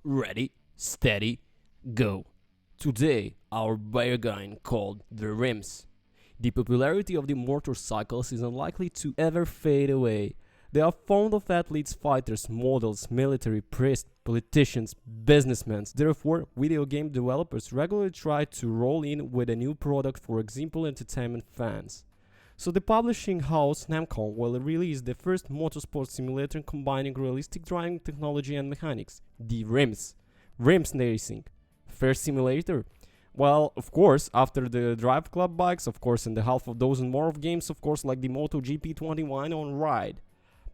Ready, steady, go. Today, our bargain called the rims. The popularity of the motorcycles is unlikely to ever fade away. They are fond of athletes, fighters, models, military, priests, politicians, businessmen. Therefore, video game developers regularly try to roll in with a new product for example entertainment fans. So the publishing house Namco will release the first motorsport simulator combining realistic driving technology and mechanics, the rims. Rims racing. First simulator. Well, of course, after the Drive Club bikes, of course, and the half of dozen more of games, of course, like the MotoGP 21 on Ride.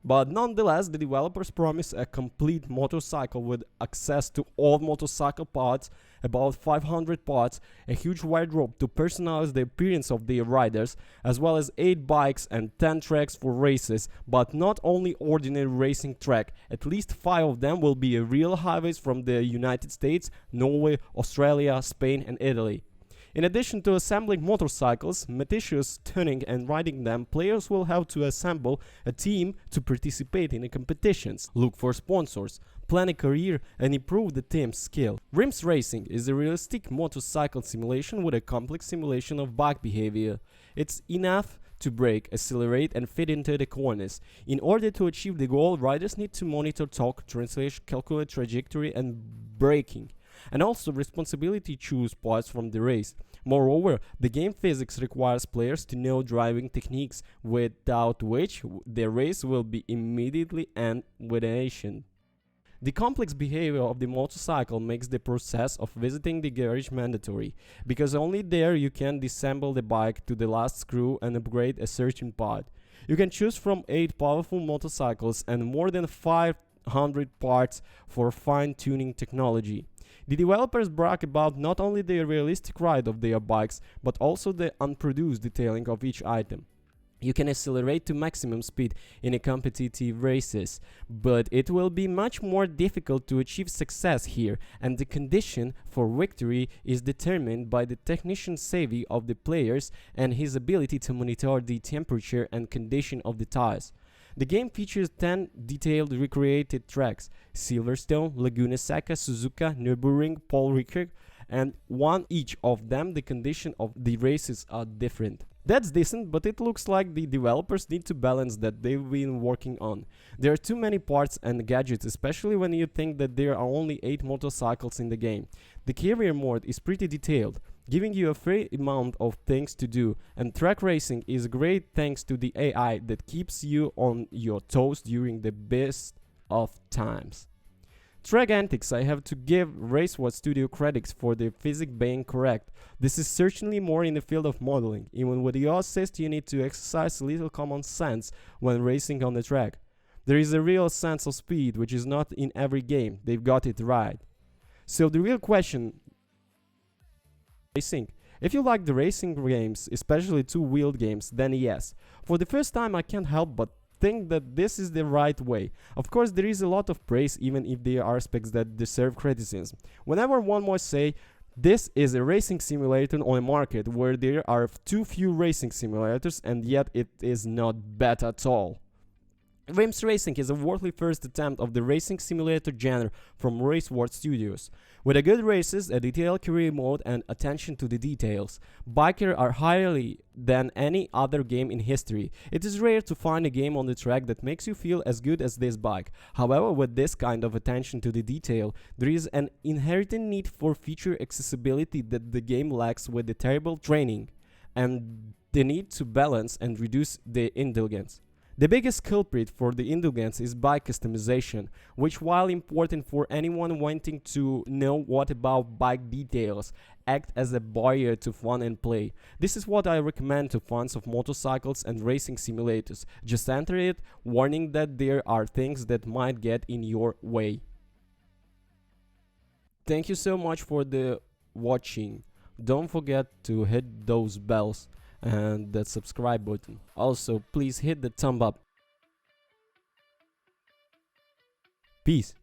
But nonetheless, the developers promise a complete motorcycle with access to all motorcycle parts, about 500 parts, a huge wardrobe to personalize the appearance of their riders, as well as 8 bikes and 10 tracks for races, but not only ordinary racing track. At least 5 of them will be real highways from the United States, Norway, Australia, Spain and Italy. In addition to assembling motorcycles, meticulous tuning and riding them, players will have to assemble a team to participate in the competitions, look for sponsors, plan a career and improve the team's skill. Rims Racing is a realistic motorcycle simulation with a complex simulation of bike behavior. It's enough to brake, accelerate and fit into the corners. In order to achieve the goal, riders need to monitor torque, translation, calculate trajectory and braking, and also responsibility choose parts from the race. Moreover, the game physics requires players to know driving techniques, without which the race will be immediately end with an action. The complex behavior of the motorcycle makes the process of visiting the garage mandatory, because only there you can disassemble the bike to the last screw and upgrade a certain part. You can choose from 8 powerful motorcycles and more than 500 parts for fine-tuning technology. The developers brag about not only the realistic ride of their bikes, but also the unproduced detailing of each item. You can accelerate to maximum speed in a competitive races, but it will be much more difficult to achieve success here, and the condition for victory is determined by the technician savvy of the players and his ability to monitor the temperature and condition of the tires. The game features 10 detailed recreated tracks: Silverstone, Laguna Seca, Suzuka, Nürburgring, Paul Ricard, and one each of them the condition of the races are different. That's decent, but it looks like the developers need to balance that they've been working on. There are too many parts and gadgets, especially when you think that there are only 8 motorcycles in the game. The career mode is pretty detailed, giving you a fair amount of things to do, and track racing is great thanks to the AI that keeps you on your toes during the best of times. Track antics, I have to give RaceWatch Studio credits for the physics being correct. This is certainly more in the field of modeling. Even with the assist, you need to exercise a little common sense when racing on the track. There is a real sense of speed, which is not in every game. They've got it right. So the real question: racing. If you like the racing games, especially two-wheeled games, then yes. For the first time, I can't help but think that this is the right way. Of course, there is a lot of praise, even if there are aspects that deserve criticism. Whenever one might say, this is a racing simulator on a market where there are too few racing simulators, and yet it is not bad at all. Rims Racing is a worthy first attempt of the racing simulator genre from RaceWatch Studios. With a good races, a detailed career mode and attention to the details, bikers are higher than any other game in history. It is rare to find a game on the track that makes you feel as good as this bike. However, with this kind of attention to the detail, there is an inherent need for feature accessibility that the game lacks with the terrible training, and the need to balance and reduce the indulgence. The biggest culprit for the indulgence is bike customization, which, while important for anyone wanting to know what about bike details, act as a barrier to fun and play. This is what I recommend to fans of motorcycles and racing simulators. Just enter it, warning that there are things that might get in your way. Thank you so much for the watching. Don't forget to hit those bells and that subscribe button. Also, please hit the thumb up. Peace.